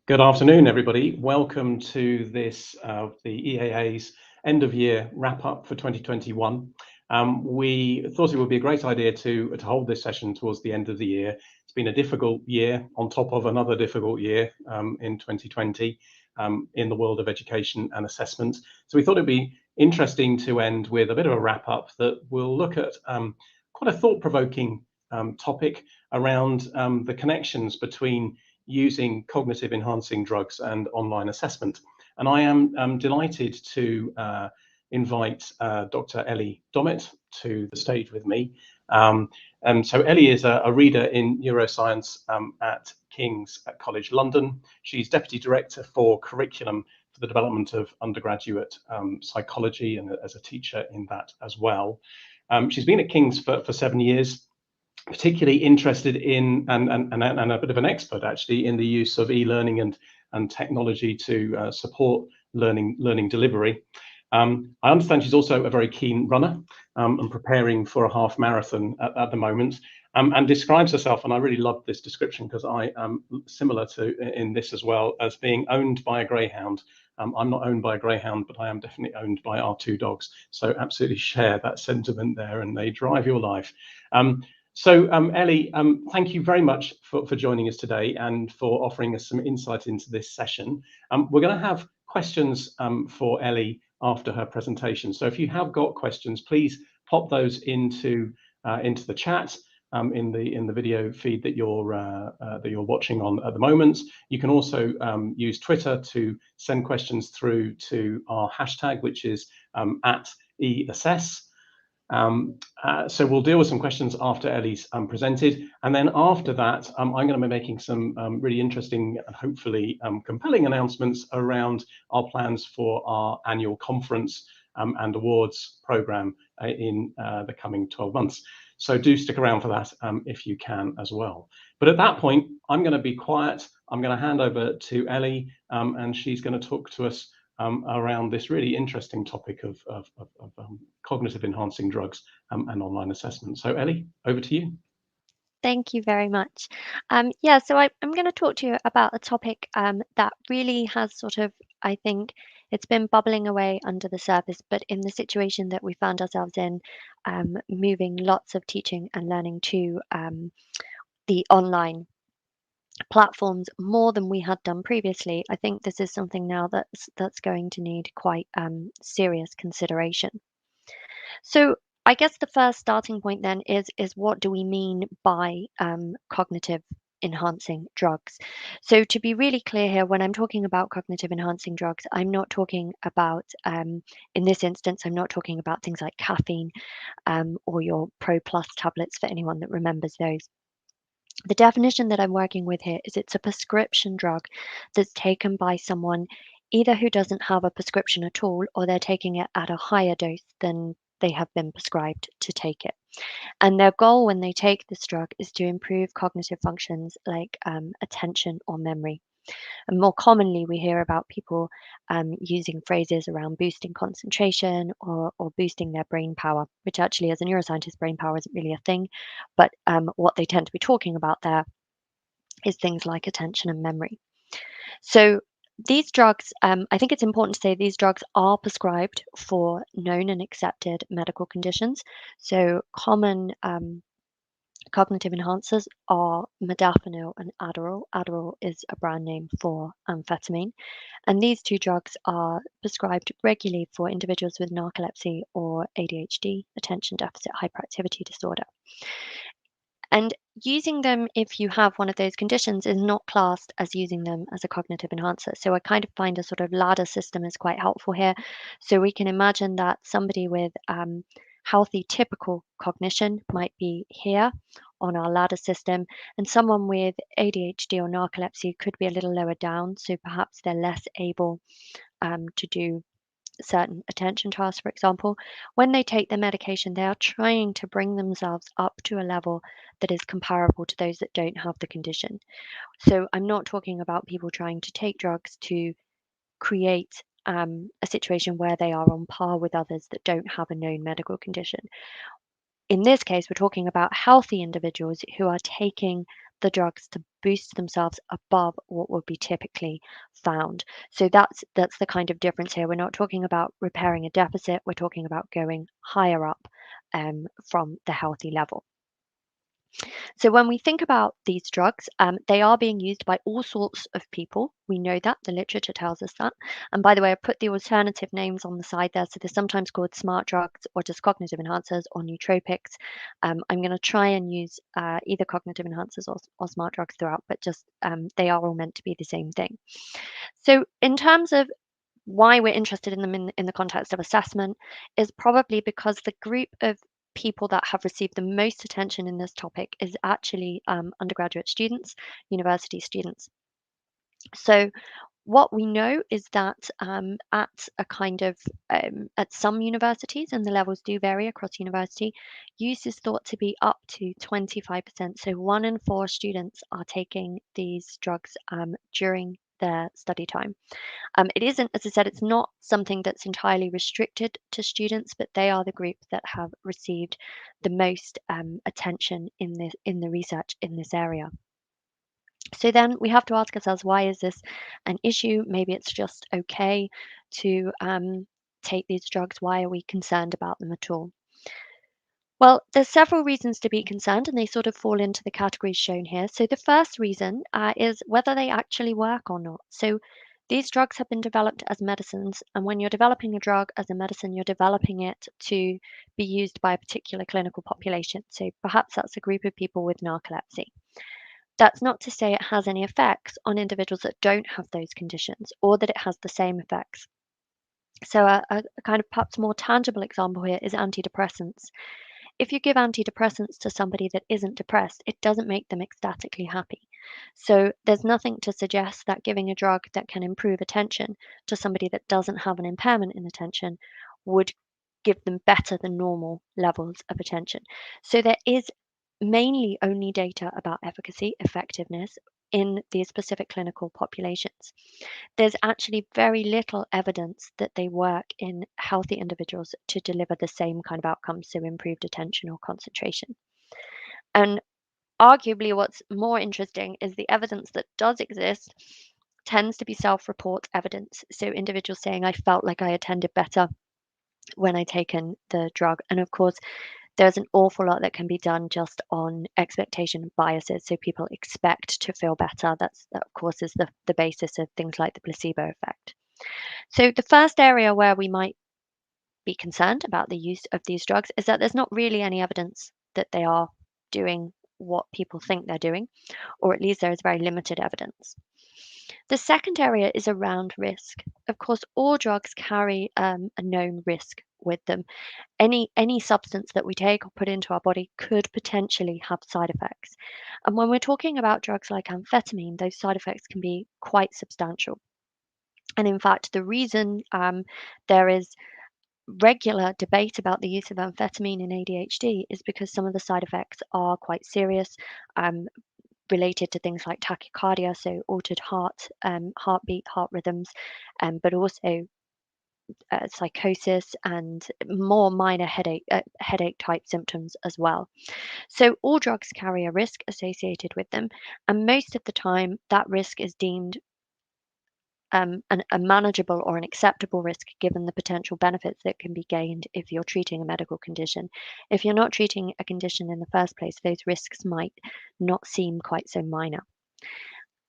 Good afternoon, everybody. Welcome to this, the EAA's end of year wrap up for 2021. We thought it would be a great idea to hold this session towards the end of the year. It's been a difficult year on top of another difficult year in 2020 in the world of education and assessment. So we thought it'd be interesting to end with a bit of a wrap up that will look at quite a thought-provoking topic around the connections between using cognitive enhancing drugs and online assessment. And I am delighted to invite Dr. Ellie Dommett to the stage with me. And so Ellie is a reader in neuroscience at King's College London. She's Deputy Director for Curriculum for the development of undergraduate psychology and as a teacher in that as well. She's been at King's for 7 years, particularly interested in and a bit of an expert actually in the use of e-learning and technology to support learning delivery. I understand she's also a very keen runner and preparing for a half marathon at the moment, and describes herself, and I really love this description because I am similar to in this as well, as being owned by a greyhound. I'm not owned by a greyhound, but I am definitely owned by our two dogs. So absolutely share that sentiment there, and they drive your life. So Ellie, thank you very much for joining us today and for offering us some insight into this session. We're going to have questions for Ellie after her presentation. So if you have got questions, please pop those into the chat in the video feed that you're watching on at the moment. You can also use Twitter to send questions through to our hashtag, which is @eassess. So we'll deal with some questions after Ellie's presented, and then after that I'm going to be making some really interesting and hopefully compelling announcements around our plans for our annual conference and awards program in the coming 12 months. So do stick around for that if you can as well. But at that point, I'm going to be quiet. I'm going to hand over to Ellie, and she's going to talk to us around this really interesting topic of cognitive enhancing drugs and online assessment. So Ellie, over to you. Thank you very much. I'm going to talk to you about a topic that really has I think it's been bubbling away under the surface, but in the situation that we found ourselves in, moving lots of teaching and learning to the online platforms more than we had done previously, I think this is something now that's going to need quite serious consideration. So I guess the first starting point then is what do we mean by cognitive enhancing drugs? So to be really clear here, when I'm talking about cognitive enhancing drugs, I'm not talking about, in this instance, I'm not talking about things like caffeine or your Pro Plus tablets for anyone that remembers those. The definition that I'm working with here is it's a prescription drug that's taken by someone either who doesn't have a prescription at all or they're taking it at a higher dose than they have been prescribed to take it. And their goal when they take this drug is to improve cognitive functions like attention or memory. And more commonly, we hear about people using phrases around boosting concentration or boosting their brain power, which actually, as a neuroscientist, brain power isn't really a thing. But what they tend to be talking about there is things like attention and memory. So these drugs, I think it's important to say these drugs are prescribed for known and accepted medical conditions. So common cognitive enhancers are modafinil and Adderall. Adderall is a brand name for amphetamine. And these two drugs are prescribed regularly for individuals with narcolepsy or ADHD, attention deficit hyperactivity disorder. And using them if you have one of those conditions is not classed as using them as a cognitive enhancer. So I kind of find a sort of ladder system is quite helpful here. So we can imagine that somebody with healthy typical cognition might be here on our ladder system, and someone with ADHD or narcolepsy could be a little lower down. So perhaps they're less able to do certain attention tasks, for example. When they take the medication, they are trying to bring themselves up to a level that is comparable to those that don't have the condition. So I'm not talking about people trying to take drugs to create a situation where they are on par with others that don't have a known medical condition. In this case, we're talking about healthy individuals who are taking the drugs to boost themselves above what would be typically found. So that's the kind of difference here. We're not talking about repairing a deficit, we're talking about going higher up from the healthy level. So when we think about these drugs, they are being used by all sorts of people. We know that, the literature tells us that. And by the way, I put the alternative names on the side there. So they're sometimes called smart drugs or just cognitive enhancers or nootropics. I'm going to try and use either cognitive enhancers or smart drugs throughout, but just they are all meant to be the same thing. So in terms of why we're interested in them in the context of assessment is probably because the group of people that have received the most attention in this topic is actually undergraduate students, university students. So what we know is that at a kind of at some universities, and the levels do vary across university, use is thought to be up to 25%. So 1 in 4 students are taking these drugs during their study time. It isn't, as I said, it's not something that's entirely restricted to students, but they are the group that have received the most attention in the research in this area. So then we have to ask ourselves, why is this an issue? Maybe it's just okay to take these drugs. Why are we concerned about them at all? Well, there's several reasons to be concerned, and they sort of fall into the categories shown here. So the first reason is whether they actually work or not. So these drugs have been developed as medicines, and when you're developing a drug as a medicine, you're developing it to be used by a particular clinical population. So perhaps that's a group of people with narcolepsy. That's not to say it has any effects on individuals that don't have those conditions or that it has the same effects. So a kind of perhaps more tangible example here is antidepressants. If you give antidepressants to somebody that isn't depressed, it doesn't make them ecstatically happy. So there's nothing to suggest that giving a drug that can improve attention to somebody that doesn't have an impairment in attention would give them better than normal levels of attention. So there is mainly only data about efficacy, effectiveness in these specific clinical populations. There's actually very little evidence that they work in healthy individuals to deliver the same kind of outcomes, so improved attention or concentration. And arguably, what's more interesting is the evidence that does exist tends to be self-report evidence. So individuals saying, I felt like I attended better when I taken the drug. And of course, there's an awful lot that can be done just on expectation biases. So people expect to feel better. That of course, is the basis of things like the placebo effect. So the first area where we might be concerned about the use of these drugs is that there's not really any evidence that they are doing what people think they're doing, or at least there is very limited evidence. The second area is around risk. Of course, all drugs carry a known risk with them. Any substance that we take or put into our body could potentially have side effects. And when we're talking about drugs like amphetamine, those side effects can be quite substantial. And in fact, the reason there is regular debate about the use of amphetamine in ADHD is because some of the side effects are quite serious, related to things like tachycardia, so altered heartbeat, heart rhythms, but also psychosis and more minor headache type symptoms as well. So all drugs carry a risk associated with them, and most of the time that risk is deemed a manageable or an acceptable risk given the potential benefits that can be gained if you're treating a medical condition. If you're not treating a condition in the first place, those risks might not seem quite so minor.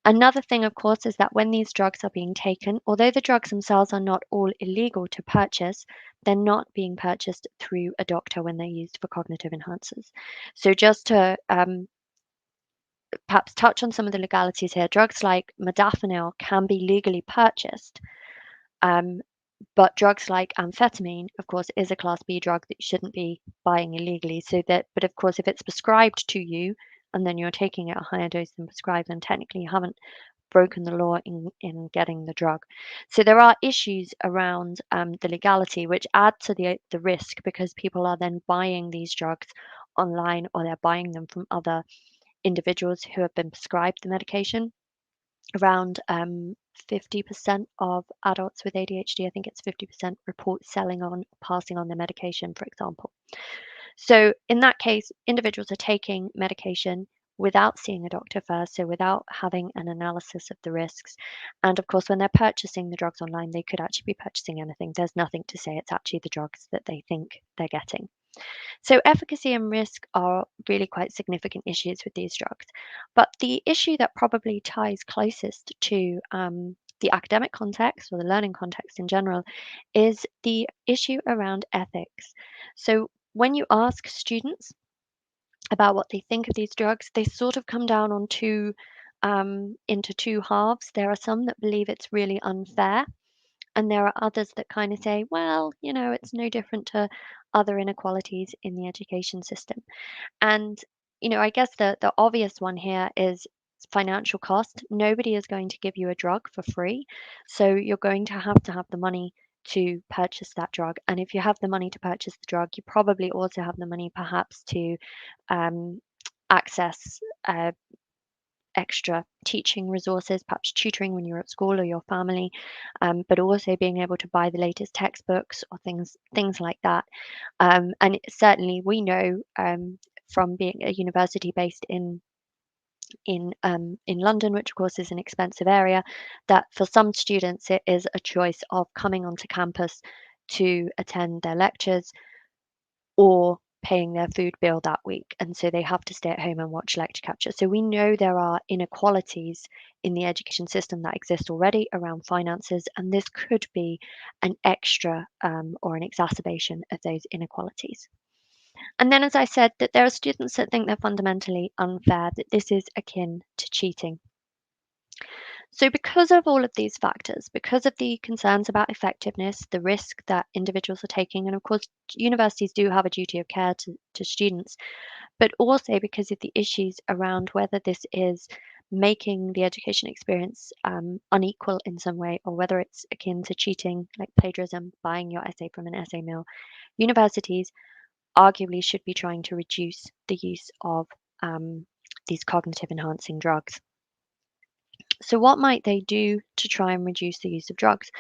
Another thing, of course, is that when these drugs are being taken, although the drugs themselves are not all illegal to purchase, they're not being purchased through a doctor when they're used for cognitive enhancers. So just to perhaps touch on some of the legalities here, drugs like modafinil can be legally purchased, but drugs like amphetamine, of course, is a Class B drug that you shouldn't be buying illegally. But of course, if it's prescribed to you and then you're taking it a higher dose than prescribed, then technically you haven't broken the law in getting the drug. So there are issues around the legality, which add to the risk because people are then buying these drugs online or they're buying them from other individuals who have been prescribed the medication. Around 50% of adults with ADHD, I think it's 50%, report selling on, passing on their medication, for example. So in that case, individuals are taking medication without seeing a doctor first, so without having an analysis of the risks. And of course, when they're purchasing the drugs online, they could actually be purchasing anything. There's nothing to say it's actually the drugs that they think they're getting. So efficacy and risk are really quite significant issues with these drugs. But the issue that probably ties closest to the academic context or the learning context in general is the issue around ethics. So when you ask students about what they think of these drugs, they sort of come down on into two halves. There are some that believe it's really unfair, and there are others that kind of say, well, it's no different to other inequalities in the education system. And, I guess the obvious one here is financial cost. Nobody is going to give you a drug for free. So you're going to have the money to purchase that drug. And if you have the money to purchase the drug, you probably also have the money perhaps to um, access extra teaching resources, perhaps tutoring when you're at school or your family, but also being able to buy the latest textbooks or things like that. And certainly we know from being a university based in London, which of course is an expensive area, that for some students it is a choice of coming onto campus to attend their lectures or paying their food bill that week. And so they have to stay at home and watch lecture capture. So we know there are inequalities in the education system that exist already around finances, and this could be an extra or an exacerbation of those inequalities. And then, as I said, that there are students that think they're fundamentally unfair, that this is akin to cheating. So, because of all of these factors, because of the concerns about effectiveness, the risk that individuals are taking, and of course, universities do have a duty of care to students, but also because of the issues around whether this is making the education experience unequal in some way, or whether it's akin to cheating, like plagiarism, buying your essay from an essay mill, universities arguably should be trying to reduce the use of these cognitive enhancing drugs. So, what might they do to try and reduce the use of drugs?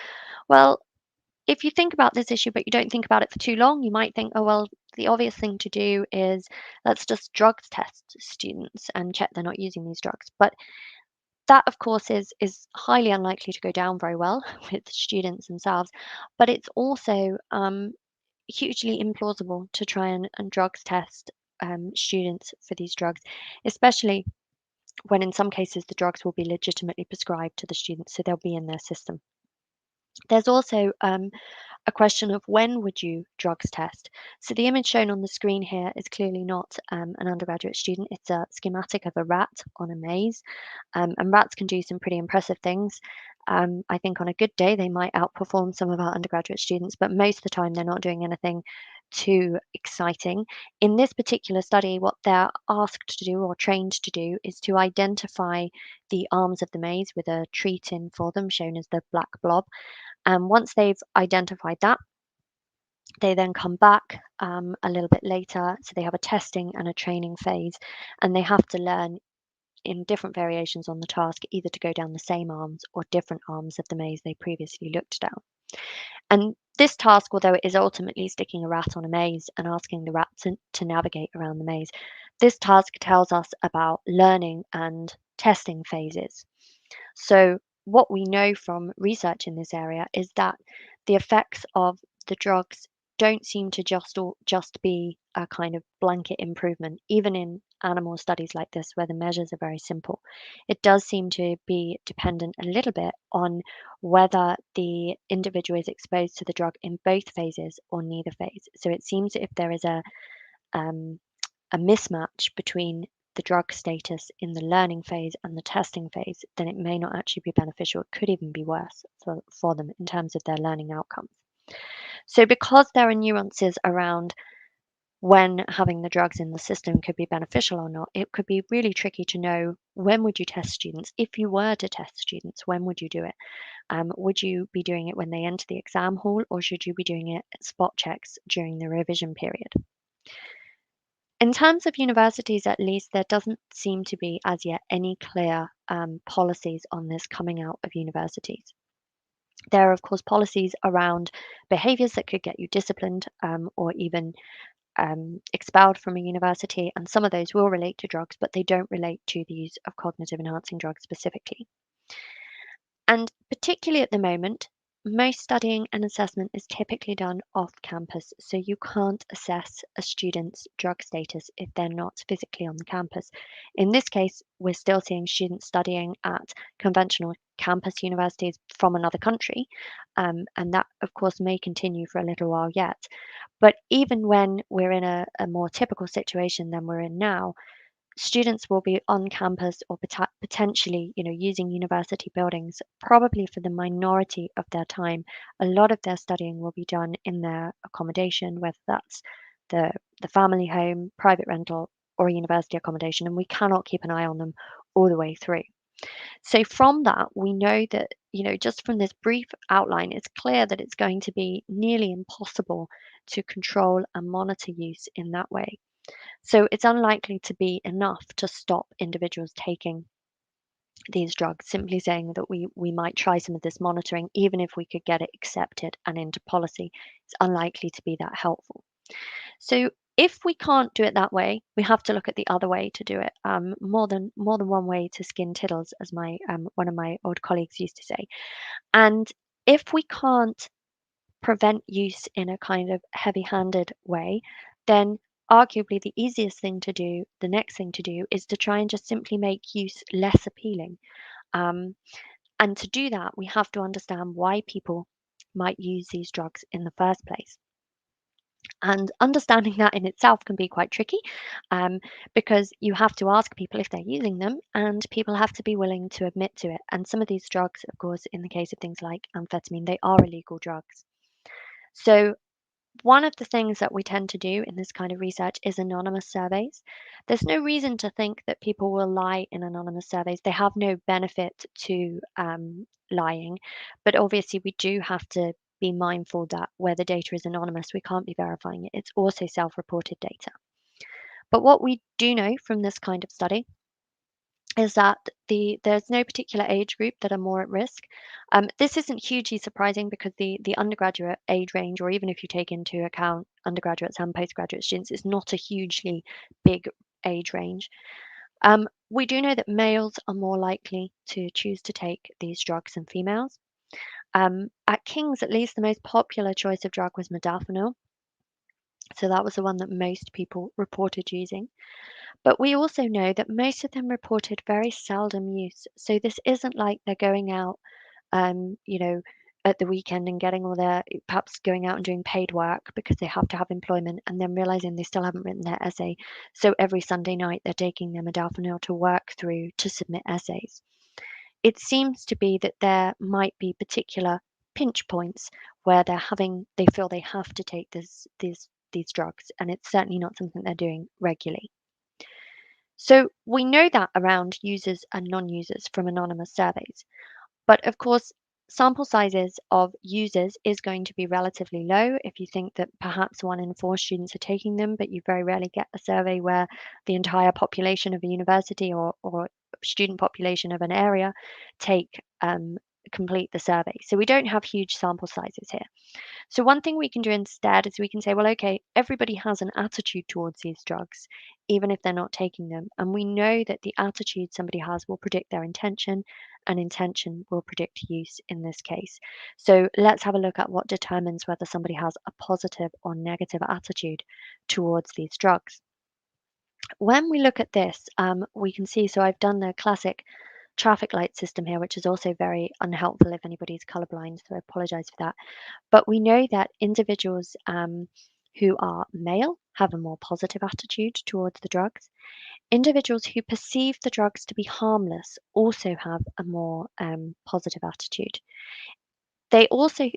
Well, if you think about this issue, but you don't think about it for too long, you might think, oh, well, the obvious thing to do is let's just drugs test students and check they're not using these drugs. But that, of course, is highly unlikely to go down very well with students themselves. But it's also hugely implausible to try and drugs test students for these drugs, especially when in some cases the drugs will be legitimately prescribed to the students, so they'll be in their system. There's also a question of when would you drugs test. So the image shown on the screen here is clearly not an undergraduate student. It's a schematic of a rat on a maze, and rats can do some pretty impressive things. I think on a good day they might outperform some of our undergraduate students, but most of the time they're not doing anything too exciting. In this particular study, what they're asked to do or trained to do is to identify the arms of the maze with a treat in for them, shown as the black blob. And once they've identified that, they then come back a little bit later. So they have a testing and a training phase, and they have to learn in different variations on the task, either to go down the same arms or different arms of the maze they previously looked down. And this task, although it is ultimately sticking a rat on a maze and asking the rat to navigate around the maze, this task tells us about learning and testing phases. So, what we know from research in this area is that the effects of the drugs don't seem to just be a kind of blanket improvement, even in animal studies like this, where the measures are very simple. It does seem to be dependent a little bit on whether the individual is exposed to the drug in both phases or neither phase. So it seems if there is um, a mismatch between the drug status in the learning phase and the testing phase, then it may not actually be beneficial. It could even be worse for them in terms of their learning outcomes. So, because there are nuances around when having the drugs in the system could be beneficial or not, it could be really tricky to know when would you test students. If you were to test students, when would you do it? Would you be doing it when they enter the exam hall, or should you be doing it at spot checks during the revision period? In terms of universities, at least, there doesn't seem to be as yet any clear policies on this coming out of universities. There are, of course, policies around behaviours that could get you disciplined or even expelled from a university, and some of those will relate to drugs, but they don't relate to the use of cognitive enhancing drugs specifically. And particularly at the moment, most studying and assessment is typically done off campus, so you can't assess a student's drug status if they're not physically on the campus. In this case, we're still seeing students studying at conventional campus universities from another country, and that, of course, may continue for a little while yet. But even when we're in a more typical situation than we're in now, students will be on campus or potentially, using university buildings, probably for the minority of their time. A lot of their studying will be done in their accommodation, whether that's the family home, private rental, or university accommodation, and we cannot keep an eye on them all the way through. So from that, we know that, just from this brief outline, it's clear that it's going to be nearly impossible to control and monitor use in that way. So it's unlikely to be enough to stop individuals taking these drugs, simply saying that we might try some of this monitoring, even if we could get it accepted and into policy. It's unlikely to be that helpful. So if we can't do it that way, we have to look at the other way to do it. More than one way to skin tiddles, as my one of my old colleagues used to say. And if we can't prevent use in a kind of heavy-handed way, then arguably the easiest thing to do, the next thing to do, is to try and just simply make use less appealing. Um, and to do that, we have to understand why people might use these drugs in the first place. And understanding that in itself can be quite tricky, because you have to ask people if they're using them, and people have to be willing to admit to it. And some of these drugs, of course, in the case of things like amphetamine, they are illegal drugs. So one of the things that we tend to do in this kind of research is anonymous surveys. There's no reason to think that people will lie in anonymous surveys. They have no benefit to lying, but obviously we do have to be mindful that where the data is anonymous, we can't be verifying it. It's also self-reported data. But what we do know from this kind of study is that there's no particular age group that are more at risk. This isn't hugely surprising because the undergraduate age range, or even if you take into account undergraduates and postgraduate students, is not a hugely big age range. We do know that males are more likely to choose to take these drugs than females. At King's, at least, the most popular choice of drug was modafinil. So that was the one that most people reported using. But we also know that most of them reported very seldom use. So this isn't like they're going out, um, you know, at the weekend and getting all their, perhaps going out and doing paid work because they have to have employment, and then realizing they still haven't written their essay. So every Sunday night they're taking their modafinil to work through to submit essays. It seems to be that there might be particular pinch points where they feel they have to take these drugs, and it's certainly not something they're doing regularly. So we know that around users and non-users from anonymous surveys. But of course, sample sizes of users is going to be relatively low. If you think that perhaps 1 in 4 students are taking them, but you very rarely get a survey where the entire population of a university or student population of an area complete the survey. So we don't have huge sample sizes here. So one thing we can do instead is we can say, well, okay, everybody has an attitude towards these drugs, even if they're not taking them. And we know that the attitude somebody has will predict their intention, and intention will predict use in this case. So let's have a look at what determines whether somebody has a positive or negative attitude towards these drugs. When we look at this, we can see, so I've done the classic traffic light system here, which is also very unhelpful if anybody's colorblind, so I apologize for that. But we know that individuals who are male have a more positive attitude towards the drugs. Individuals who perceive the drugs to be harmless also have a more positive attitude. They also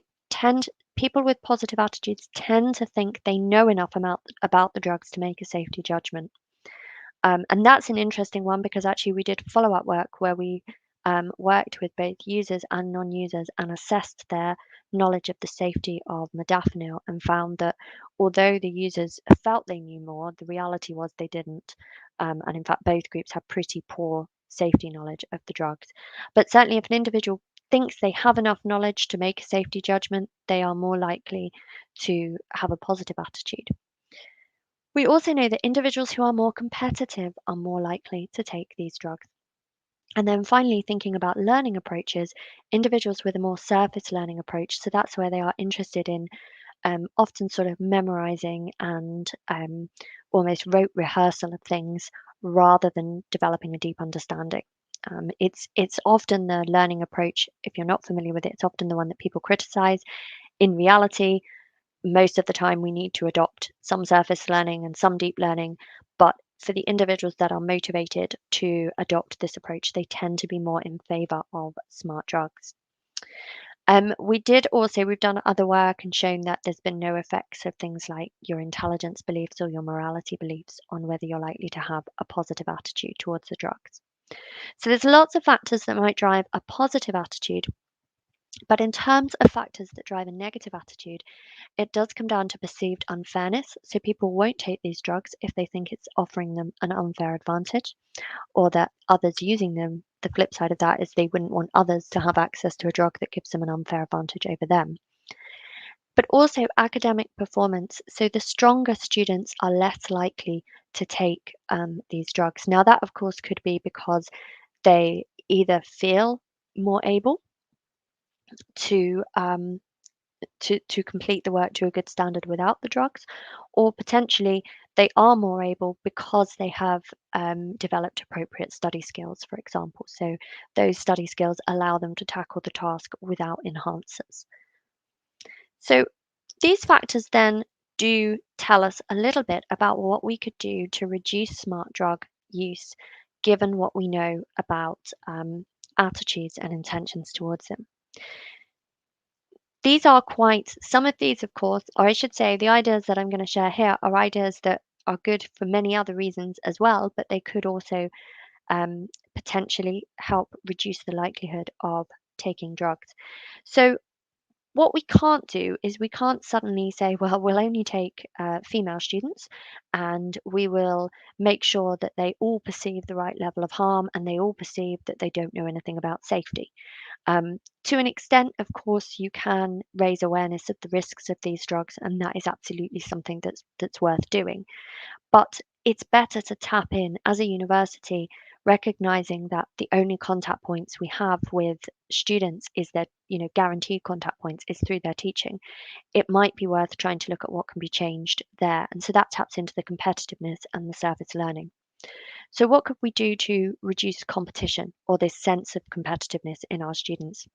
people with positive attitudes tend to think they know enough about the drugs to make a safety judgment. And that's an interesting one because actually we did follow-up work where we worked with both users and non-users and assessed their knowledge of the safety of modafinil, and found that although the users felt they knew more, the reality was they didn't. And in fact, both groups had pretty poor safety knowledge of the drugs. But certainly if an individual thinks they have enough knowledge to make a safety judgment, they are more likely to have a positive attitude. We also know that individuals who are more competitive are more likely to take these drugs. And then finally, thinking about learning approaches, individuals with a more surface learning approach, so that's where they are interested in often sort of memorizing and almost rote rehearsal of things rather than developing a deep understanding. It's often the learning approach, if you're not familiar with it, it's often the one that people criticize. In reality, most of the time we need to adopt some surface learning and some deep learning, but for the individuals that are motivated to adopt this approach, they tend to be more in favor of smart drugs. We've done other work and shown that there's been no effects of things like your intelligence beliefs or your morality beliefs on whether you're likely to have a positive attitude towards the drugs. So there's lots of factors that might drive a positive attitude, but in terms of factors that drive a negative attitude, it does come down to perceived unfairness. So people won't take these drugs if they think it's offering them an unfair advantage, or that others using them, the flip side of that is they wouldn't want others to have access to a drug that gives them an unfair advantage over them. But also academic performance. So the stronger students are less likely to take these drugs. Now, that of course could be because they either feel more able to to complete the work to a good standard without the drugs, or potentially they are more able because they have developed appropriate study skills, for example. So those study skills allow them to tackle the task without enhancers. So these factors then do tell us a little bit about what we could do to reduce smart drug use, given what we know about attitudes and intentions towards them. Some of these, of course, or I should say, the ideas that I'm going to share here are ideas that are good for many other reasons as well, but they could also potentially help reduce the likelihood of taking drugs. So what we can't do is we can't suddenly say, well, we'll only take female students and we will make sure that they all perceive the right level of harm and they all perceive that they don't know anything about safety. To an extent, of course, you can raise awareness of the risks of these drugs, and that is absolutely something that's worth doing. But it's better to tap in as a university, recognizing that the only contact points we have with students is their, guaranteed contact points is through their teaching. It might be worth trying to look at what can be changed there. And so that taps into the competitiveness and the service learning. So what could we do to reduce competition or this sense of competitiveness in our students?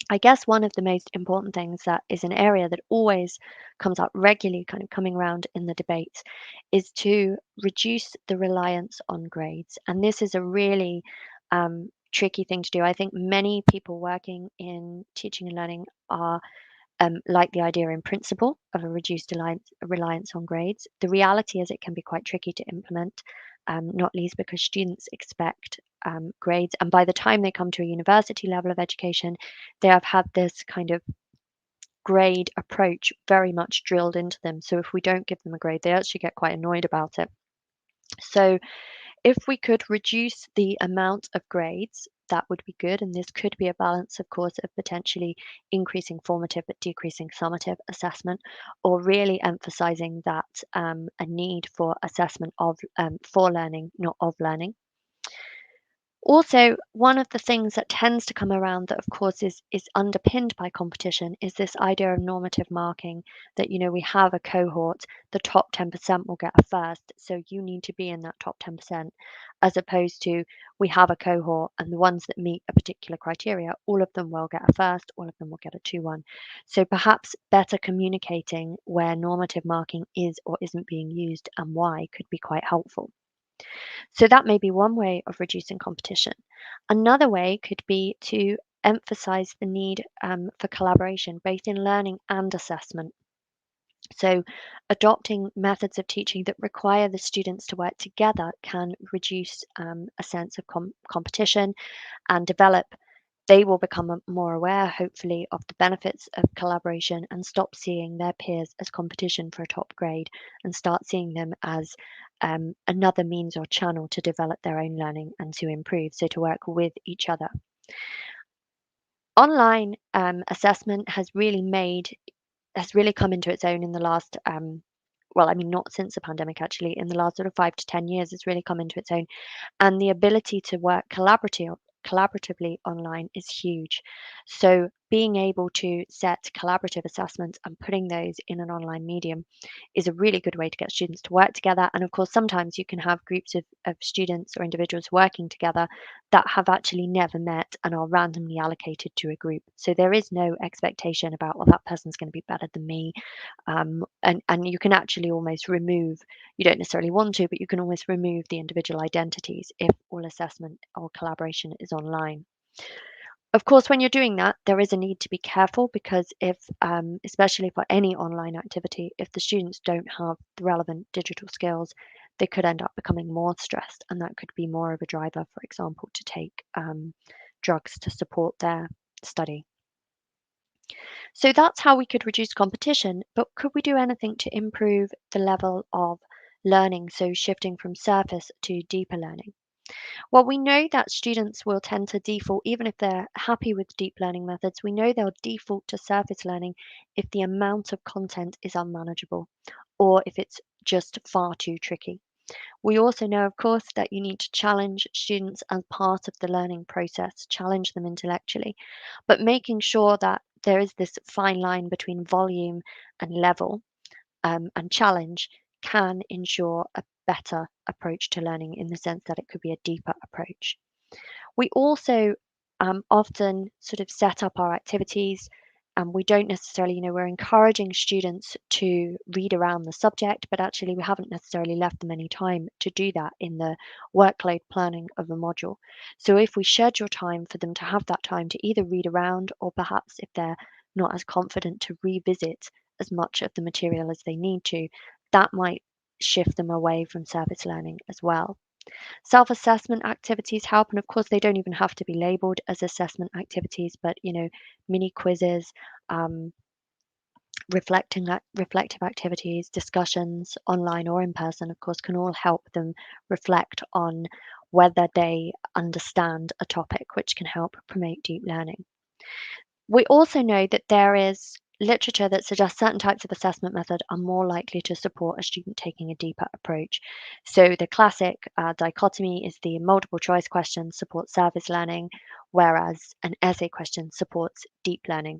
I guess one of the most important things that is an area that always comes up regularly, kind of coming around in the debates, is to reduce the reliance on grades. And this is a really tricky thing to do. I think many people working in teaching and learning are like the idea in principle of a reduced reliance on grades. The reality is it can be quite tricky to implement, not least because students expect grades. And by the time they come to a university level of education, they have had this kind of grade approach very much drilled into them. So if we don't give them a grade, they actually get quite annoyed about it. So if we could reduce the amount of grades, that would be good. And this could be a balance, of course, of potentially increasing formative but decreasing summative assessment, or really emphasizing that a need for assessment of for learning, not of learning. Also, one of the things that tends to come around that, of course, is underpinned by competition is this idea of normative marking that, we have a cohort, the top 10% will get a first, so you need to be in that top 10%, as opposed to we have a cohort and the ones that meet a particular criteria, all of them will get a first, all of them will get a 2-1. So perhaps better communicating where normative marking is or isn't being used and why could be quite helpful. So that may be one way of reducing competition. Another way could be to emphasize the need for collaboration, both in learning and assessment. So adopting methods of teaching that require the students to work together can reduce a sense of competition and they will become more aware, hopefully, of the benefits of collaboration and stop seeing their peers as competition for a top grade and start seeing them as another means or channel to develop their own learning and to improve, so to work with each other. Online assessment has really come into its own in the last well, I mean, not since the pandemic, actually, in the last sort of 5 to 10 years, it's really come into its own. And the ability to work collaboratively online is huge. So being able to set collaborative assessments and putting those in an online medium is a really good way to get students to work together. And of course, sometimes you can have groups of students or individuals working together that have actually never met and are randomly allocated to a group. So there is no expectation about, well, that person's going to be better than me. And you can actually almost remove, you don't necessarily want to, but you can almost remove the individual identities if all assessment or collaboration is online. Of course, when you're doing that, there is a need to be careful because if, especially for any online activity, if the students don't have the relevant digital skills, they could end up becoming more stressed, and that could be more of a driver, for example, to take drugs to support their study. So that's how we could reduce competition, but could we do anything to improve the level of learning, so shifting from surface to deeper learning? Well, we know that students will tend to default, even if they're happy with deep learning methods, we know they'll default to surface learning if the amount of content is unmanageable or if it's just far too tricky. We also know, of course, that you need to challenge students as part of the learning process, challenge them intellectually, but making sure that there is this fine line between volume and level and challenge can ensure a better approach to learning in the sense that it could be a deeper approach. We also often sort of set up our activities and we don't necessarily, we're encouraging students to read around the subject, but actually we haven't necessarily left them any time to do that in the workload planning of a module. So if we schedule time for them to have that time to either read around or perhaps if they're not as confident to revisit as much of the material as they need to, that might shift them away from service learning as well. Self-assessment activities help, and of course, they don't even have to be labeled as assessment activities, but mini quizzes, um, reflective activities, discussions, online or in person, of course, can all help them reflect on whether they understand a topic, which can help promote deep learning. We also know that there is literature that suggests certain types of assessment method are more likely to support a student taking a deeper approach. So the classic dichotomy is the multiple choice question supports service learning, whereas an essay question supports deep learning.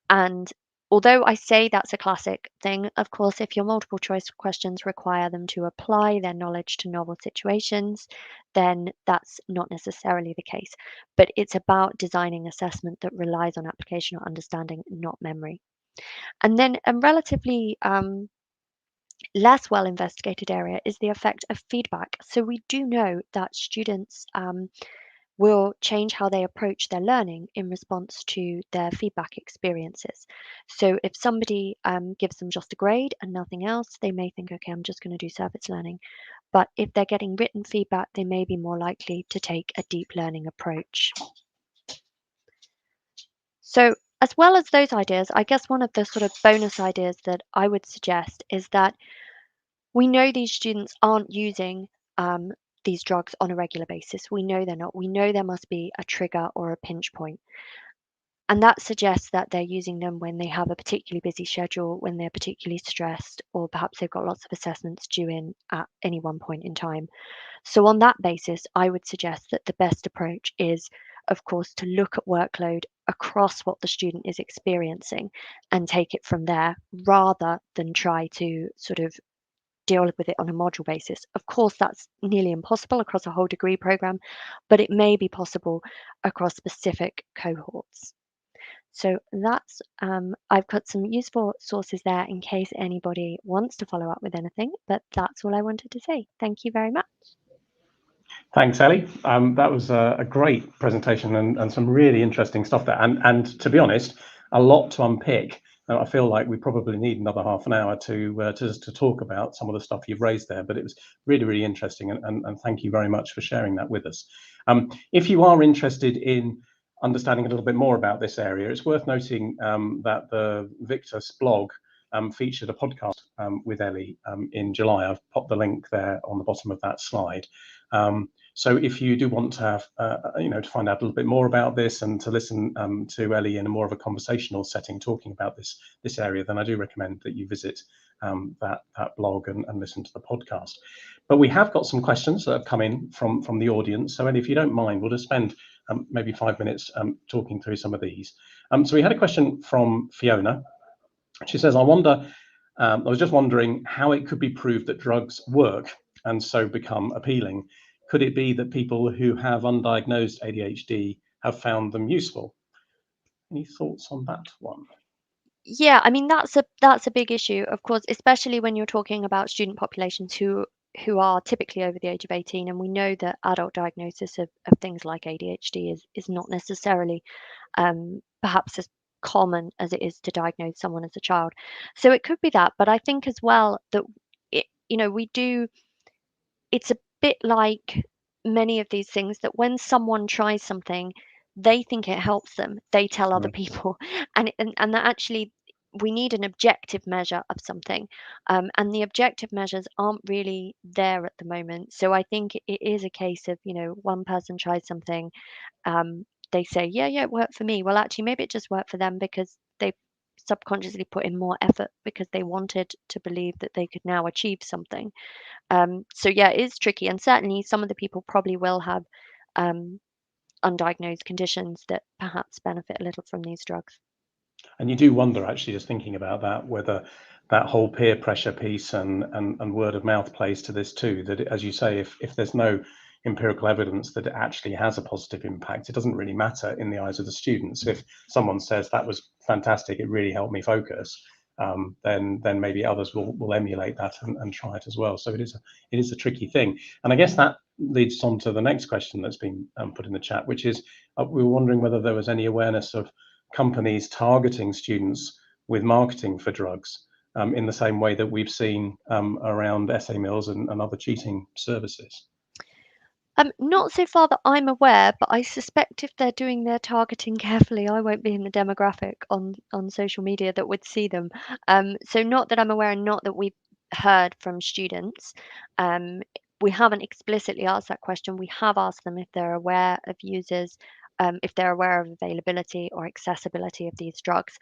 And although I say that's a classic thing, of course, if your multiple choice questions require them to apply their knowledge to novel situations, then that's not necessarily the case. But it's about designing assessment that relies on application or understanding, not memory. And then a relatively less well investigated area is the effect of feedback. So we do know that students will change how they approach their learning in response to their feedback experiences. So if somebody gives them just a grade and nothing else, they may think, okay, I'm just going to do service learning. But if they're getting written feedback, they may be more likely to take a deep learning approach. So as well as those ideas, I guess one of the sort of bonus ideas that I would suggest is that we know these students aren't using these drugs on a regular basis. We know they're not. We know there must be a trigger or a pinch point. And that suggests that they're using them when they have a particularly busy schedule, when they're particularly stressed, or perhaps they've got lots of assessments due in at any one point in time. So on that basis, I would suggest that the best approach is, of course, to look at workload across what the student is experiencing and take it from there, rather than try to sort of deal with it on a module basis. Of course, that's nearly impossible across a whole degree program, but it may be possible across specific cohorts. So that's, I've got some useful sources there in case anybody wants to follow up with anything, but that's all I wanted to say. Thank you very much. Thanks, Ellie. That was a great presentation and some really interesting stuff there. And to be honest, a lot to unpick. I feel like we probably need another half an hour to talk about some of the stuff you've raised there, but it was really, really interesting. And thank you very much for sharing that with us. If you are interested in understanding a little bit more about this area, it's worth noting that the Victus blog featured a podcast with Ellie in July. I've popped the link there on the bottom of that slide. So if you do want to have, to find out a little bit more about this and to listen to Ellie in a more of a conversational setting talking about this area, then I do recommend that you visit that blog and listen to the podcast. But we have got some questions that have come in from the audience. So Ellie, if you don't mind, we'll just spend maybe 5 minutes talking through some of these. So we had a question from Fiona. She says, I was just wondering how it could be proved that drugs work and so become appealing. Could it be that people who have undiagnosed ADHD have found them useful? Any thoughts on that one? Yeah, I mean that's a big issue, of course, especially when you're talking about student populations who are typically over the age of 18, and we know that adult diagnosis of things like ADHD is not necessarily perhaps as common as it is to diagnose someone as a child. So it could be that, but I think as well that we do. It's a bit like many of these things that when someone tries something, they think it helps them. They tell other Mm. people, and that actually we need an objective measure of something, and the objective measures aren't really there at the moment. So I think it is a case of one person tries something, they say, yeah, yeah, it worked for me. Well, actually, maybe it just worked for them because they subconsciously put in more effort because they wanted to believe that they could now achieve something. So yeah, it is tricky, and certainly some of the people probably will have um, undiagnosed conditions that perhaps benefit a little from these drugs. And you do wonder, actually, just thinking about that, whether that whole peer pressure piece and word of mouth plays to this too. That, as you say, if there's no empirical evidence that it actually has a positive impact, it doesn't really matter in the eyes of the students. If someone says that was fantastic, it really helped me focus, then maybe others will emulate that and try it as well. So it is a tricky thing. And I guess that leads on to the next question that's been put in the chat, which is we were wondering whether there was any awareness of companies targeting students with marketing for drugs in the same way that we've seen around essay mills and other cheating services. Not so far that I'm aware, but I suspect if they're doing their targeting carefully, I won't be in the demographic on social media that would see them. So not that I'm aware, and not that we've heard from students. Um, we haven't explicitly asked that question. We have asked them if they're aware of users, if they're aware of availability or accessibility of these drugs,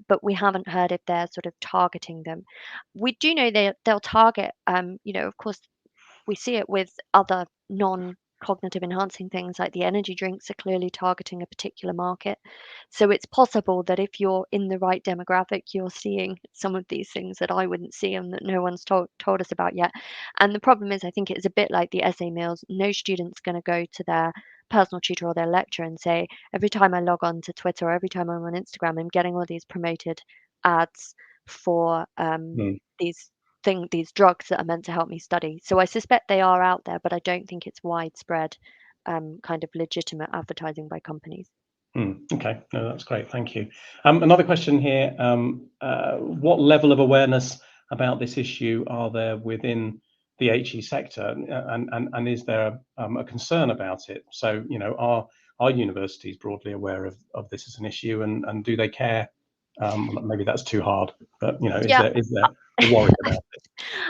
but we haven't heard if they're sort of targeting them. We do know they'll target, of course, we see it with other non-cognitive enhancing things like the energy drinks are clearly targeting a particular market. So it's possible that if you're in the right demographic, you're seeing some of these things that I wouldn't see and that no one's told us about yet. And the problem is, I think it's a bit like the essay meals. No student's going to go to their personal tutor or their lecturer and say, every time I log on to Twitter or every time I'm on Instagram, I'm getting all these promoted ads for Mm. these drugs that are meant to help me study. So I suspect they are out there, but I don't think it's widespread kind of legitimate advertising by companies. Okay, no, that's great. Thank you. Another question here. What level of awareness about this issue are there within the HE sector, and is there a concern about it? So, are universities broadly aware of this as an issue, and do they care? Maybe that's too hard, but Yeah. is there a worry about it?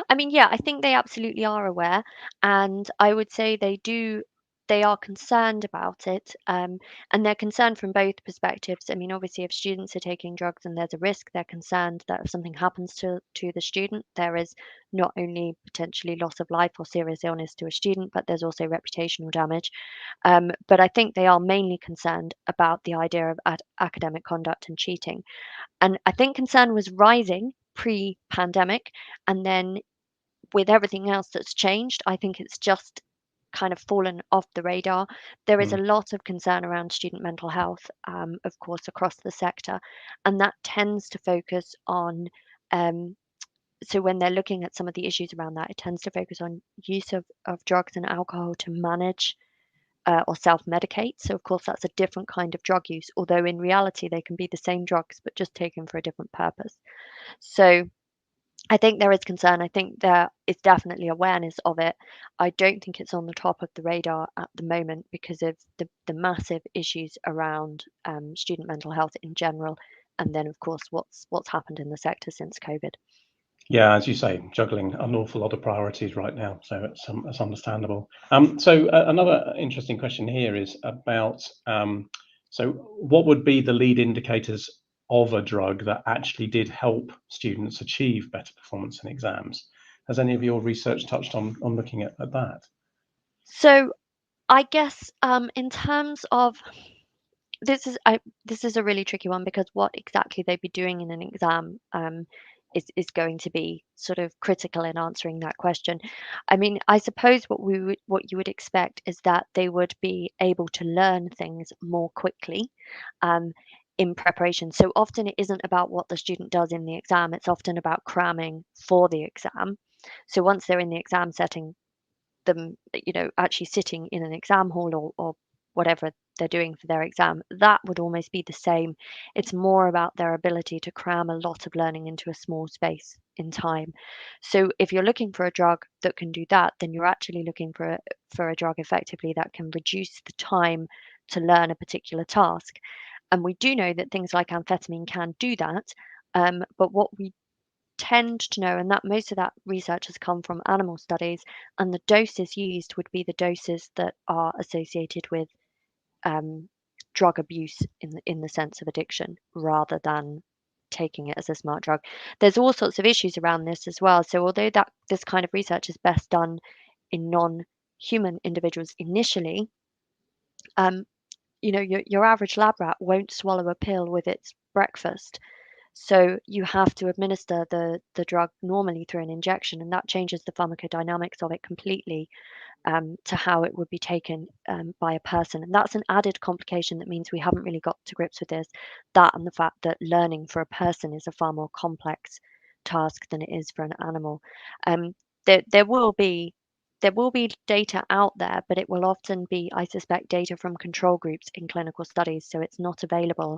I mean, yeah, I think they absolutely are aware, and I would say they are concerned about it, and they're concerned from both perspectives. I mean, obviously, if students are taking drugs and there's a risk, they're concerned that if something happens to the student, there is not only potentially loss of life or serious illness to a student, but there's also reputational damage. But I think they are mainly concerned about the idea of academic conduct and cheating. And I think concern was rising pre-pandemic, and then with everything else that's changed, I think it's just kind of fallen off the radar. There is a Mm, lot of concern around student mental health, of course, across the sector, and that tends to focus on. Um, so when they're looking at some of the issues around that, it tends to focus on use of drugs and alcohol to manage or self-medicate. So of course that's a different kind of drug use, although in reality they can be the same drugs but just taken for a different purpose. So I think there is concern. I think there is definitely awareness of it. I don't think it's on the top of the radar at the moment because of the massive issues around student mental health in general, and then of course what's happened in the sector since COVID. Yeah, as you say, juggling an awful lot of priorities right now, so it's understandable. So another interesting question here is about so what would be the lead indicators of a drug that actually did help students achieve better performance in exams? Has any of your research touched on looking at that? So I guess in terms of this is a really tricky one because what exactly they'd be doing in an exam is going to be sort of critical in answering that question. I mean, I suppose what you would expect is that they would be able to learn things more quickly um, in preparation. So often it isn't about what the student does in the exam; it's often about cramming for the exam. So once they're in the exam setting, them, actually sitting in an exam hall or whatever they're doing for their exam, that would almost be the same. It's more about their ability to cram a lot of learning into a small space in time. So if you're looking for a drug that can do that, then you're actually looking for a drug effectively that can reduce the time to learn a particular task. And we do know that things like amphetamine can do that. But what we tend to know, and that most of that research has come from animal studies, and the doses used would be the doses that are associated with um, drug abuse in the sense of addiction, rather than taking it as a smart drug. There's all sorts of issues around this as well. So although that this kind of research is best done in non-human individuals initially, um, your average lab rat won't swallow a pill with its breakfast, so you have to administer the drug normally through an injection, and that changes the pharmacodynamics of it completely to how it would be taken by a person. And that's an added complication that means we haven't really got to grips with this. That and the fact that learning for a person is a far more complex task than it is for an animal. Um, there will be data out there, but it will often be, I suspect, data from control groups in clinical studies. So it's not available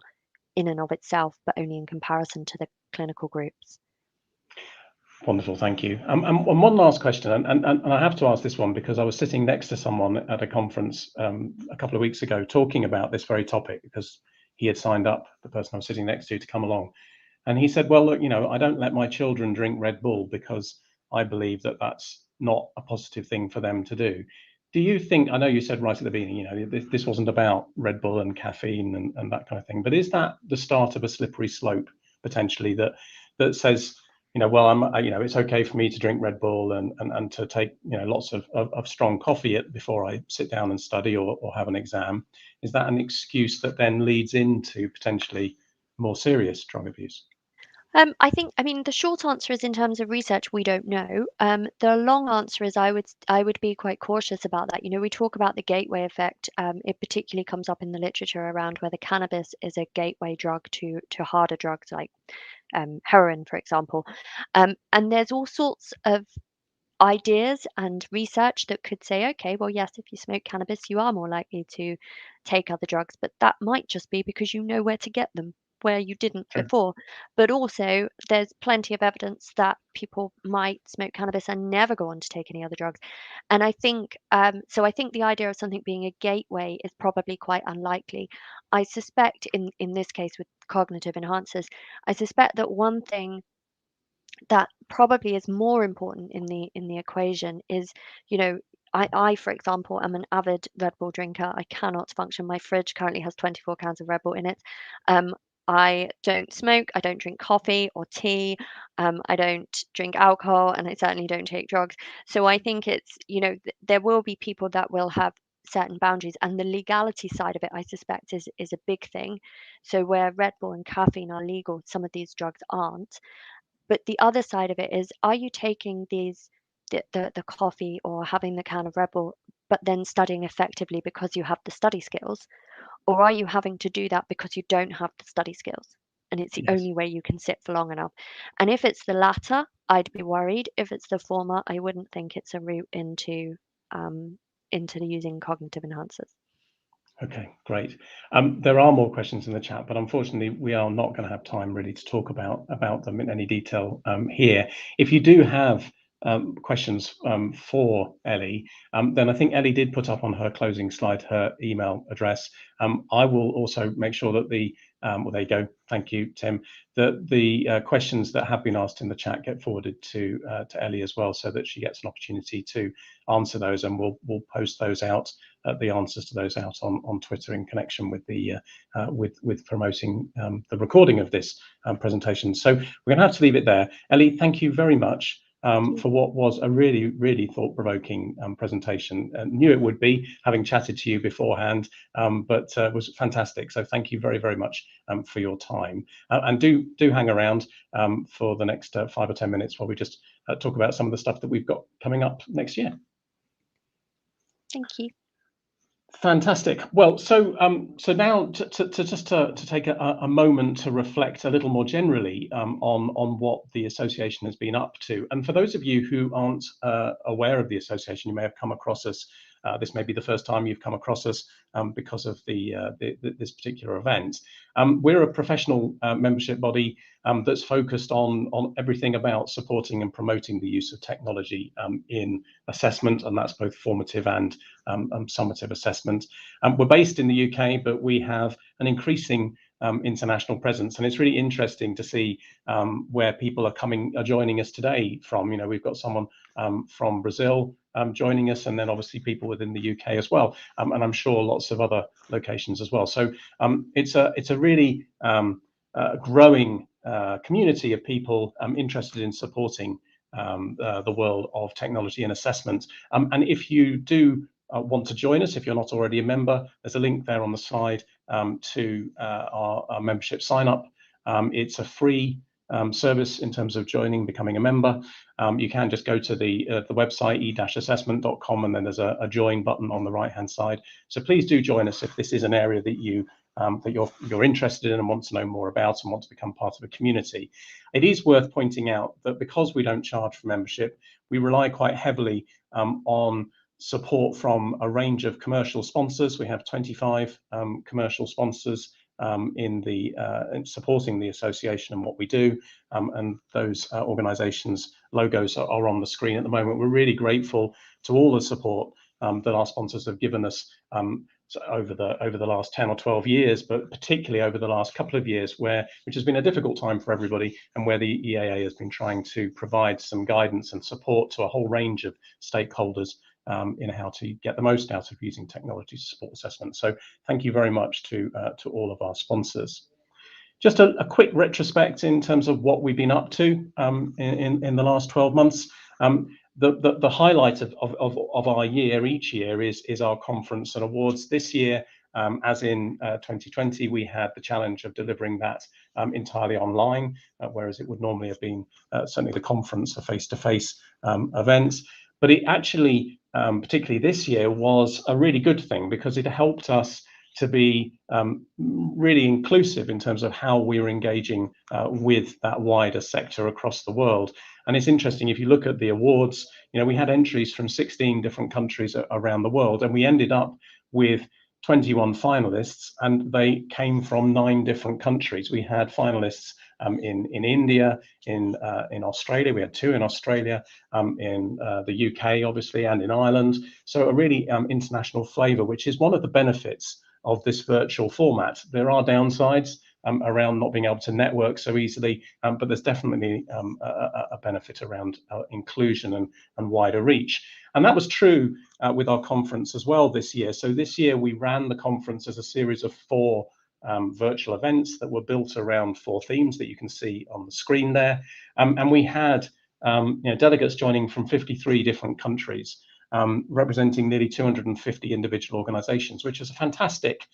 in and of itself, but only in comparison to the clinical groups. Wonderful, thank you. And one last question, and I have to ask this one because I was sitting next to someone at a conference a couple of weeks ago talking about this very topic because he had signed up, the person I was sitting next to come along. And he said, well, look, I don't let my children drink Red Bull because I believe that that's not a positive thing for them to do. Do you think, I know you said right at the beginning, this wasn't about Red Bull and caffeine and that kind of thing, but is that the start of a slippery slope potentially that says, well, it's okay for me to drink Red Bull and to take, lots of strong coffee before I sit down and study or have an exam? Is that an excuse that then leads into potentially more serious drug abuse? I mean, the short answer is in terms of research, we don't know. The long answer is I would be quite cautious about that. We talk about the gateway effect. It particularly comes up in the literature around whether cannabis is a gateway drug to harder drugs like heroin, for example. And there's all sorts of ideas and research that could say, okay, well, yes, if you smoke cannabis, you are more likely to take other drugs, but that might just be because you know where to get them, where you didn't Sure. before. But also, there's plenty of evidence that people might smoke cannabis and never go on to take any other drugs. And I think, so I think the idea of something being a gateway is probably quite unlikely. I suspect in this case with cognitive enhancers, I suspect that one thing that probably is more important in the equation is, you know, I for example am an avid Red Bull drinker. I cannot function. My fridge currently has 24 cans of Red Bull in it. Um, I don't smoke. I don't drink coffee or tea. I don't drink alcohol, and I certainly don't take drugs. So I think it's, there will be people that will have certain boundaries, and the legality side of it, I suspect, is a big thing. So where Red Bull and caffeine are legal, some of these drugs aren't. But the other side of it is, are you taking the coffee or having the can of Red Bull, but then studying effectively because you have the study skills? Or are you having to do that because you don't have the study skills? And it's the Yes. only way you can sit for long enough. And if it's the latter, I'd be worried. If it's the former, I wouldn't think it's a route um, into using cognitive enhancers. Okay, great. There are more questions in the chat, but unfortunately, we are not going to have time really to talk about them in any detail here. If you do have questions for Ellie, then I think Ellie did put up on her closing slide her email address. I will also make sure that the Well, there you go. Thank you, Tim. The questions that have been asked in the chat get forwarded to Ellie as well, so that she gets an opportunity to answer those, and we'll post those out, the answers to those out on Twitter in connection with the with promoting the recording of this presentation. So we're going to have to leave it there. Ellie, thank you very much for what was a really thought-provoking presentation. Knew it would be, having chatted to you beforehand, but was fantastic. So thank you very much for your time. And do hang around for the next 5 or 10 minutes while we just talk about some of the stuff that we've got coming up next year. Thank you. Fantastic. Well, so now to take a moment to reflect a little more generally on what the association has been up to. And for those of you who aren't aware of the association, you may have come across us. This may be the first time you've come across us because of this particular event. We're a professional membership body that's focused on everything about supporting and promoting the use of technology in assessment, and that's both formative and summative assessment. We're based in the UK, but we have an increasing international presence, and it's really interesting to see where people are joining us today from. You know, we've got someone from Brazil joining us, and then obviously people within the UK as well, and I'm sure lots of other locations as well. So it's a really growing community of people interested in supporting the world of technology and assessment. And if you do want to join us, if you're not already a member, there's a link there on the slide to our membership sign up. It's a free service in terms of becoming a member. You can just go to the website e-assessment.com, and then there's a join button on the right hand side. So please do join us if this is an area that you're interested in and want to know more about and want to become part of a community. It is worth pointing out that because we don't charge for membership, we rely quite heavily on support from a range of commercial sponsors. We have 25 commercial sponsors in supporting the association and what we do, and those organisations' logos are on the screen at the moment. We're really grateful to all the support that our sponsors have given us over the last 10 or 12 years, but particularly over the last couple of years, which has been a difficult time for everybody, and where the EAA has been trying to provide some guidance and support to a whole range of stakeholders in how to get the most out of using technology to support assessment. So thank you very much to all of our sponsors. Just a quick retrospect in terms of what we've been up to in the last 12 months. The highlight of our year each year is our conference and awards. This year, as in 2020, we had the challenge of delivering that entirely online, whereas it would normally have been certainly the conference a face-to-face event. But it actually, particularly this year, was a really good thing because it helped us to be really inclusive in terms of how we were engaging with that wider sector across the world. And it's interesting, if you look at the awards, you know, we had entries from 16 different countries around the world, and we ended up with 21 finalists, and they came from 9 different countries. We had finalists in India, in Australia. We had 2 in Australia, in the UK, obviously, and in Ireland. So a really international flavour, which is one of the benefits of this virtual format. There are downsides around not being able to network so easily, but there's definitely a benefit around inclusion and wider reach. And that was true with our conference as well this year. So this year we ran the conference as a series of 4 virtual events that were built around 4 themes that you can see on the screen there. And we had delegates joining from 53 different countries, representing nearly 250 individual organizations, which is a fantastic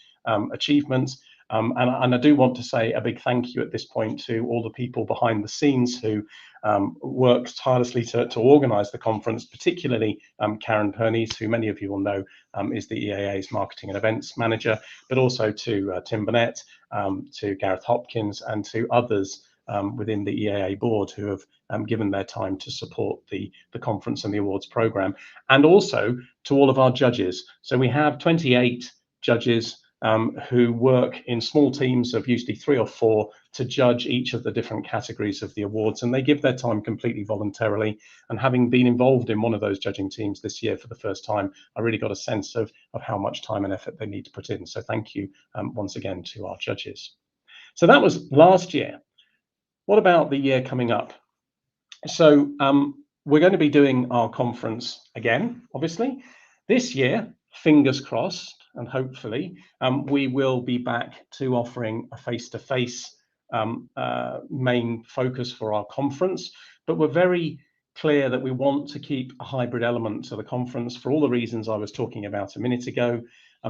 achievement. And I do want to say a big thank you at this point to all the people behind the scenes who worked tirelessly to organize the conference, particularly Karen Pernice, who many of you will know is the EAA's marketing and events manager, but also to Tim Burnett, to Gareth Hopkins, and to others within the EAA board who have given their time to support the conference and the awards program, and also to all of our judges. So we have 28 judges who work in small teams of usually 3 or 4 to judge each of the different categories of the awards, and they give their time completely voluntarily. And having been involved in one of those judging teams this year for the first time, I really got a sense of how much time and effort they need to put in. So thank you once again to our judges. So that was last year. What about the year coming up? So we're going to be doing our conference again, obviously. This year, fingers crossed, and hopefully, we will be back to offering a face-to-face main focus for our conference. But we're very clear that we want to keep a hybrid element to the conference for all the reasons I was talking about a minute ago,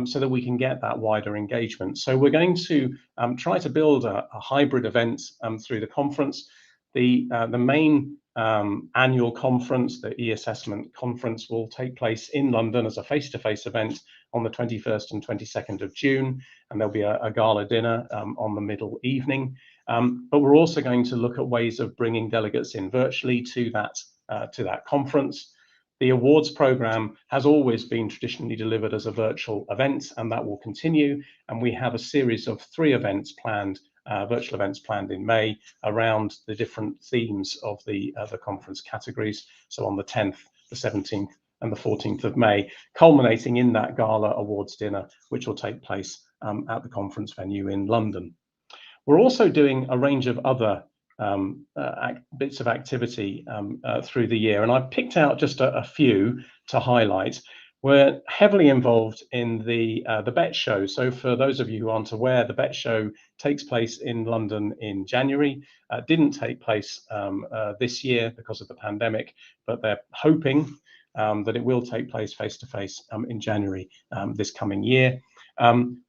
so that we can get that wider engagement. So we're going to try to build a hybrid event through the conference. The main annual conference, the e-assessment conference, will take place in London as a face-to-face event on the 21st and 22nd of June, and there'll be a gala dinner on the middle evening. But we're also going to look at ways of bringing delegates in virtually to that conference. The awards program has always been traditionally delivered as a virtual event, and that will continue. And we have a series of 3 events planned, virtual events planned in May around the different themes of the conference categories. So on the 10th, the 17th, and the 14th of May, culminating in that gala awards dinner, which will take place at the conference venue in London. We're also doing a range of other bits of activity through the year, and I've picked out just a few to highlight. We're heavily involved in the BET show. So for those of you who aren't aware, the BET show takes place in London in January. Didn't take place this year because of the pandemic, but they're hoping that it will take place face-to-face in January this coming year.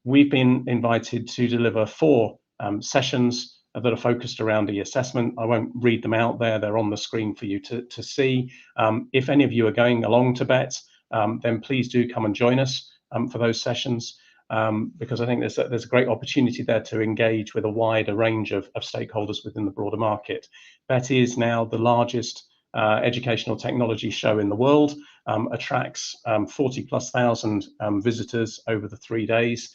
We've been invited to deliver 4 sessions that are focused around e-assessment. I won't read them out there. They're on the screen for you to see. If any of you are going along to BET, then please do come and join us for those sessions, because I think there's a great opportunity there to engage with a wider range of stakeholders within the broader market. BET is now the largest educational technology show in the world, attracts 40,000+ visitors over the 3 days,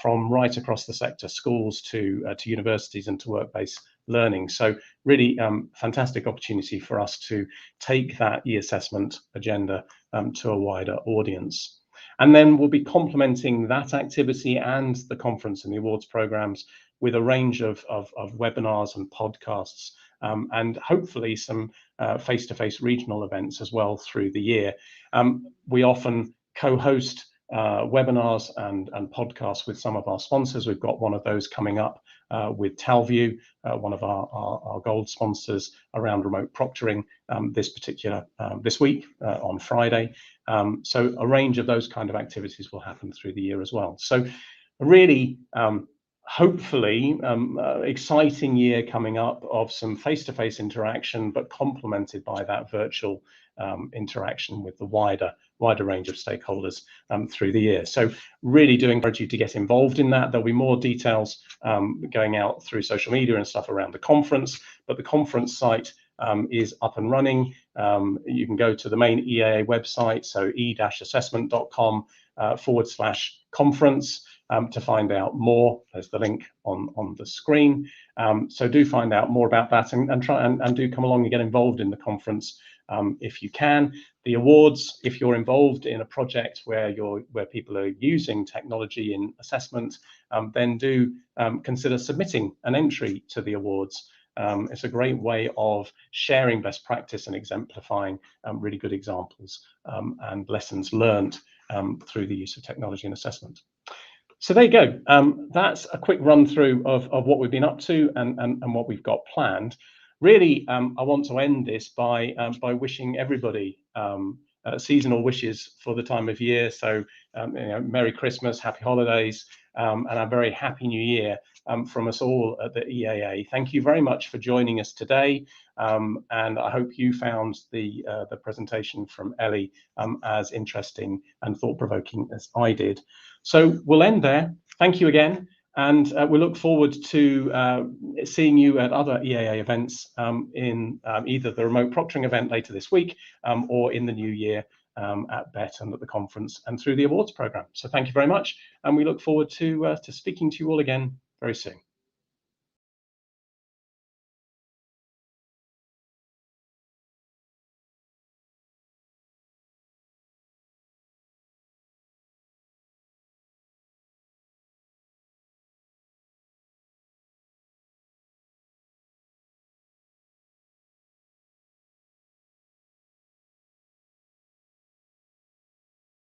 from right across the sector, schools to universities and to work-based learning. So really fantastic opportunity for us to take that e-assessment agenda to a wider audience. And then we'll be complementing that activity and the conference and the awards programs with a range of webinars and podcasts, and hopefully some face-to-face regional events as well through the year. We often co-host webinars and podcasts with some of our sponsors. We've got one of those coming up with Talview, one of our gold sponsors around remote proctoring this week on Friday. So a range of those kind of activities will happen through the year as well. So really, hopefully, exciting year coming up of some face-to-face interaction, but complemented by that virtual interaction with the wider range of stakeholders through the year. So really do encourage you to get involved in that. There'll be more details going out through social media and stuff around the conference, but the conference site is up and running. You can go to the main EAA website, so e-assessment.com/conference to find out more. There's the link on the screen. So do find out more about that and do come along and get involved in the conference if you can. The awards, if you're involved in a project where people are using technology in assessment, then do consider submitting an entry to the awards. It's a great way of sharing best practice and exemplifying really good examples and lessons learned through the use of technology in assessment. So there you go. That's a quick run through of what we've been up to and what we've got planned. Really, I want to end this by wishing everybody seasonal wishes for the time of year. So, Merry Christmas, Happy Holidays, and a very Happy New Year from us all at the EAA. Thank you very much for joining us today, and I hope you found the presentation from Ellie as interesting and thought-provoking as I did. So we'll end there. Thank you again. And we look forward to seeing you at other EAA events in either the remote proctoring event later this week or in the new year at BET and at the conference and through the awards program. So thank you very much. And we look forward to speaking to you all again very soon.